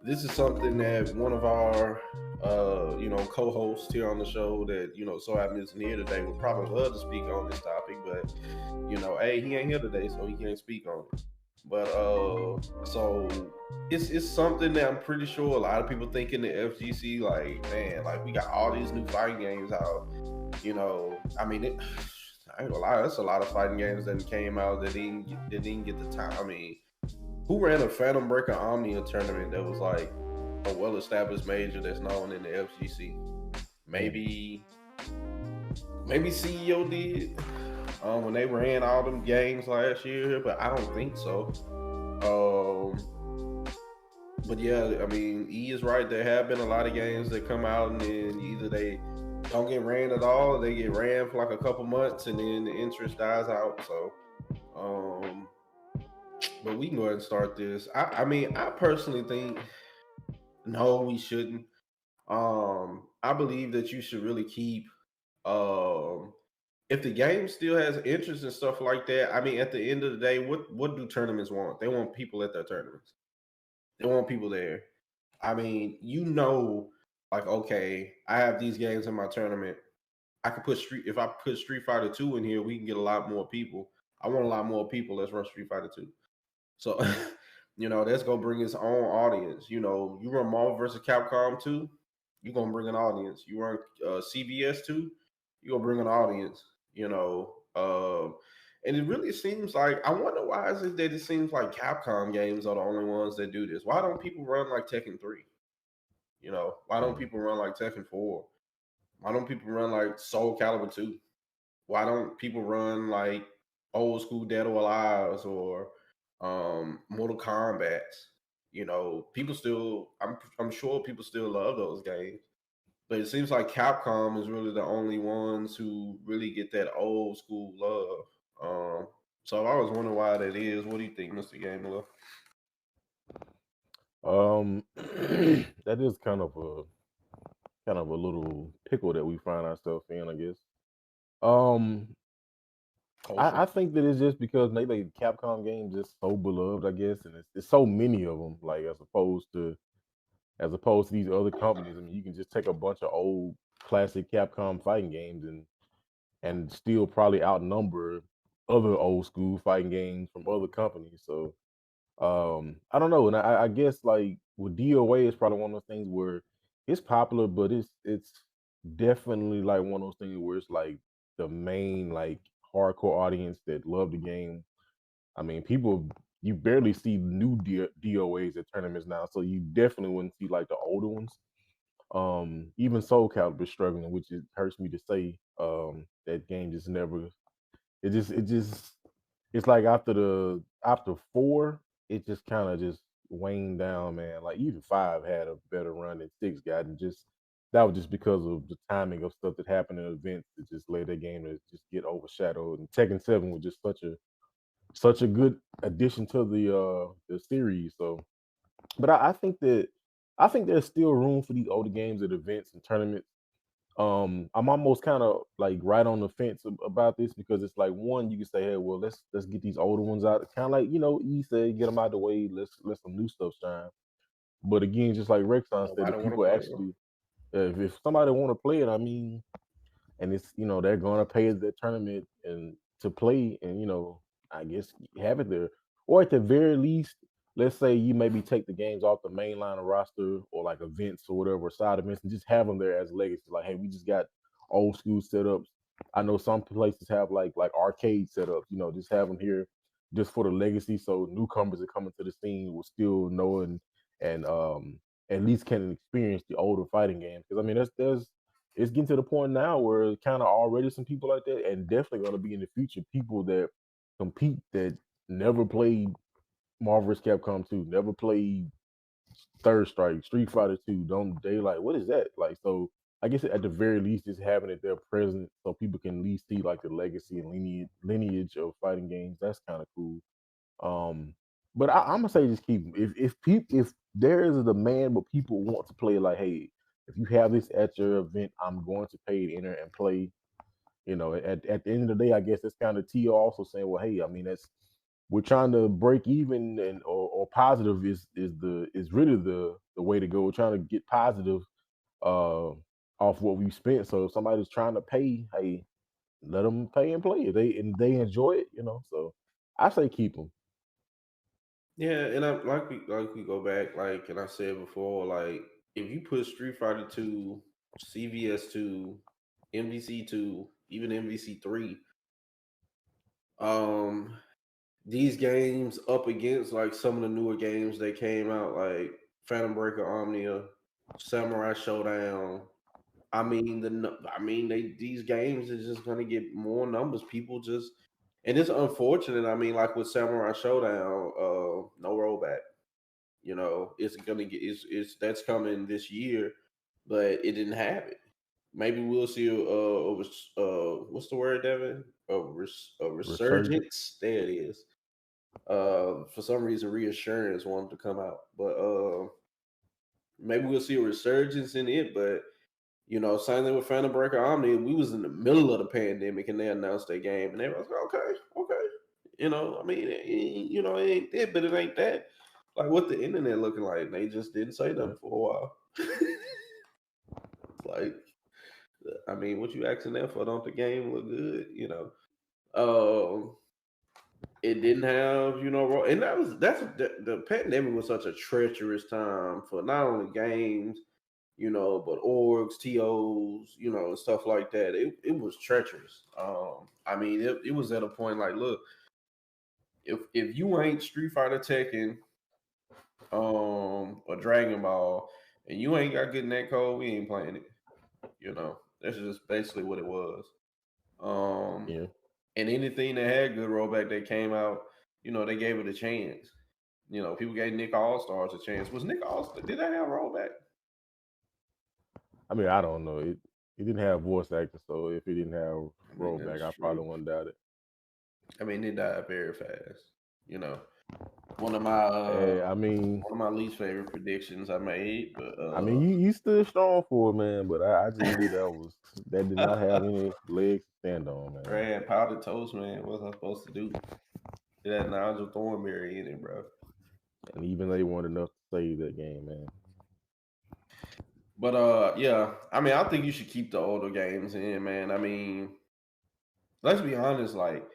this is something that one of our co-hosts here on the show that so happens isn't here today would probably love to speak on this topic, but hey, he ain't here today, so he can't speak on it. But so it's something that I'm pretty sure a lot of people think in the FGC, like, man, like we got all these new fighting games out. I mean, I ain't gonna lie, that's a lot of fighting games that came out that didn't get the time. I mean, who ran a Phantom Breaker Omnia tournament that was like a well-established major that's known in the FGC? Mm. Maybe CEO did when they ran all them games last year, but I don't think so. Um, but yeah, I mean, E is right. There have been a lot of games that come out and then either they don't get ran at all, or they get ran for like a couple months, and then the interest dies out. So, um, but we can go ahead and start this. I mean, I personally think no, we shouldn't. I believe that you should really keep um if the game still has interest and stuff like that. I mean, at the end of the day, what do tournaments want? They want people at their tournaments. They want people there. I mean, like, okay, I have these games in my tournament. I could put Street if I put Street Fighter 2 in here, we can get a lot more people. I want a lot more people. Let's run Street Fighter 2. So, that's gonna bring its own audience. You run Marvel versus Capcom 2, you're gonna bring an audience. You run CVS 2, you're gonna bring an audience. And it really seems like I wonder why is it that it seems like Capcom games are the only ones that do this. Why don't people run like Tekken 3? Why don't Mm. people run like Tekken 4? Why don't people run like Soul Calibur 2? Why don't people run like old school Dead or Alive or Mortal Kombat? People still I'm sure people still love those games. But it seems like Capcom is really the only ones who really get that old school love. So I always wonder why that is. What do you think, Mr. Gamer? That is kind of a little pickle that we find ourselves in, I guess. Um, Culture. I think that it's just because maybe Capcom games just so beloved, I guess, and it's so many of them. Like as opposed to these other companies. I mean, you can just take a bunch of old classic Capcom fighting games and still probably outnumber other old school fighting games from other companies. So I don't know, and I guess like with DOA, it's probably one of those things where it's popular, but it's definitely like one of those things where it's like the main like hardcore audience that love the game. I mean, people you barely see new DOAs at tournaments now, so you definitely wouldn't see like the older ones. Even Soul Calibur struggling, which it hurts me to say. That game just never. It just it's like after four, it just kind of just waned down, man. Like even five had a better run than six got, and just that was just because of the timing of stuff that happened in events that just led that game to just get overshadowed. And Tekken 7 was just such a good addition to the series. So, but I think there's still room for these older games at events and tournaments. I'm almost kind of like right on the fence about this because it's like one, you can say, hey, well, let's get these older ones out. Kind of like E said, get them out of the way. Let's let some new stuff shine. But again, just like Rexon said, Nobody if want to people play them. actually, if somebody want to play it, I mean, and it's they're going to pay the tournament and to play, and I guess have it there, or at the very least, let's say you maybe take the games off the main line of roster or like events or whatever side events and just have them there as legacy. Like, hey, we just got old school setups. I know some places have like arcade setups. Just have them here just for the legacy, so newcomers that come into the scene will still know and at least can experience the older fighting games. Because I mean, there's it's getting to the point now where kind of already some people like that, and definitely going to be in the future people that compete that never played Marvel vs. Capcom 2, never played Third Strike, Street Fighter 2. Don't they like what is that like? So I guess at the very least, just having it there present so people can at least see like the legacy and lineage of fighting games. That's kind of cool. Um, but I'm gonna say just keep 'em. If there is a demand, but people want to play, like, hey, if you have this at your event, I'm going to pay to enter and play. At the end of the day, I guess that's kind of T also saying, well, hey, I mean we're trying to break even and or positive is really the way to go. We're trying to get positive uh off what we spent. So if somebody's trying to pay, hey, let them pay and play. If they enjoy it, So I say keep them. Yeah, and I like we go back like and I said before, like if you put Street Fighter 2, CVS 2, MVC 2, even MVC 3, um, these games up against like some of the newer games that came out, like Phantom Breaker Omnia, Samurai Showdown. I mean, these games is just gonna get more numbers. People just, and it's unfortunate. I mean, like with Samurai Showdown, no rollback. It's gonna get it's that's coming this year, but it didn't have it. Maybe we'll see what's the word, Devin? A Resurgent. resurgence. There it is. For some reason, reassurance wanted to come out, but maybe we'll see a resurgence in it. But same thing with Phantom Breaker Omni. We was in the middle of the pandemic, and they announced their game, and everyone's like, okay, okay. I mean, it ain't it, but it ain't that. Like, what the internet looking like? They just didn't say Yeah. nothing for a while. Like, I mean, what you asking that for? Don't the game look good? Um, it didn't have, and the pandemic was such a treacherous time for not only games, but orgs, TOs, and stuff like that. It was treacherous. I mean, it was at a point like, look, if you ain't Street Fighter Tekken, or Dragon Ball, and you ain't got good net code, we ain't playing it. That's just basically what it was. Um, Yeah. and anything that had good rollback that came out, they gave it a chance. People gave Nick All Stars a chance. Was Nick All Did they have rollback? I mean, I don't know. It didn't have voice acting, so if it didn't have I mean, rollback, that's I true. probably wouldn't doubt it. I mean, they died very fast. You know, one of my Eh, uh I mean, one of my least favorite predictions I made, but you stood strong for it, man. But I just knew that did not have any legs to stand on, man. Brad powdered toast, man. What was I supposed to do? Get that Nigel Thornberry in it, bro. And even they weren't enough to save that game, man. But yeah. I mean, I think you should keep the older games in, man. I mean, let's be honest, like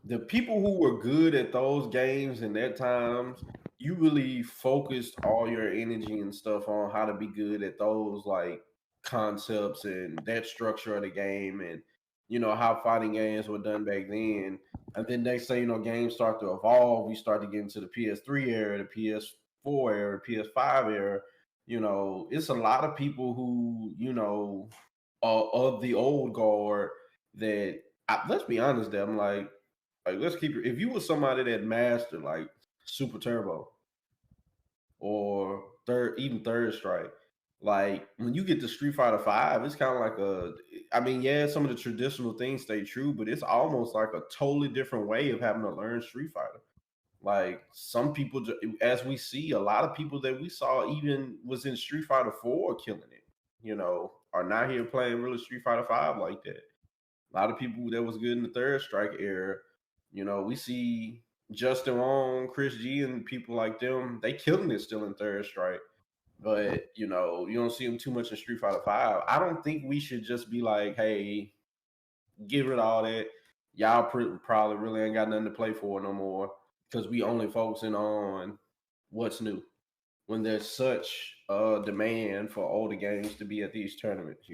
the people who were good at those games in their times, you really focused all your energy and stuff on how to be good at those like concepts and that structure of the game and how fighting games were done back then. And then next thing games start to evolve. We start to get into the PS3 era, the PS4 era, PS5 era. It's a lot of people who, of the old guard that let's be honest, I'm like let's keep it. If you were somebody that mastered like Super Turbo or even Third Strike, like when you get to Street Fighter Five, it's kind of like I mean, yeah, some of the traditional things stay true, but it's almost like a totally different way of having to learn Street Fighter. Like some people, as we see, a lot of people that we saw even was in Street Fighter Four killing it. Are not here playing really Street Fighter Five like that. A lot of people that was good in the Third Strike era. We see Justin Wong, Chris G, and people like them. They killing it still in Third Strike, but you don't see them too much in Street Fighter Five. I don't think we should just be like, hey, get rid of all that. Y'all probably really ain't got nothing to play for no more because we only focusing on what's new when there's such a demand for older games to be at these tournaments.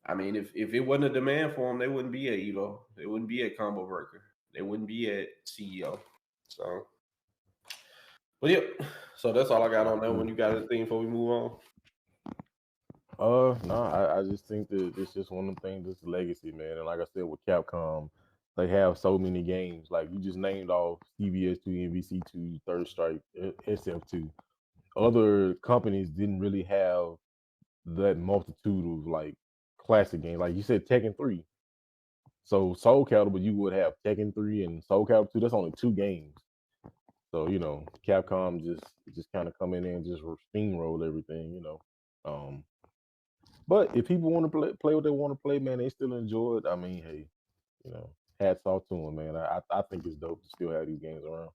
I mean, if it wasn't a demand for them, they wouldn't be at Evo. They wouldn't be at Combo Breaker. They wouldn't be at CEO. So, but yeah. So that's all I got That's on that true. one. You got anything before we move on? No, I just think that it's just one of them things. It's legacy, man. And like I said, with Capcom, they have so many games. Like you just named off CVS2, NVC2, Third Strike, SF2. Other companies didn't really have that multitude of like classic games. Like you said, Tekken 3. So Soul Calibur, you would have Tekken 3 and Soul Calibur 2. That's only two games. So Capcom just kind of come in there and just steamroll everything. Um, but if people want to play what they want to play, man, they still enjoy it. I mean, hey, hats off to them, man. I think it's dope to still have these games around.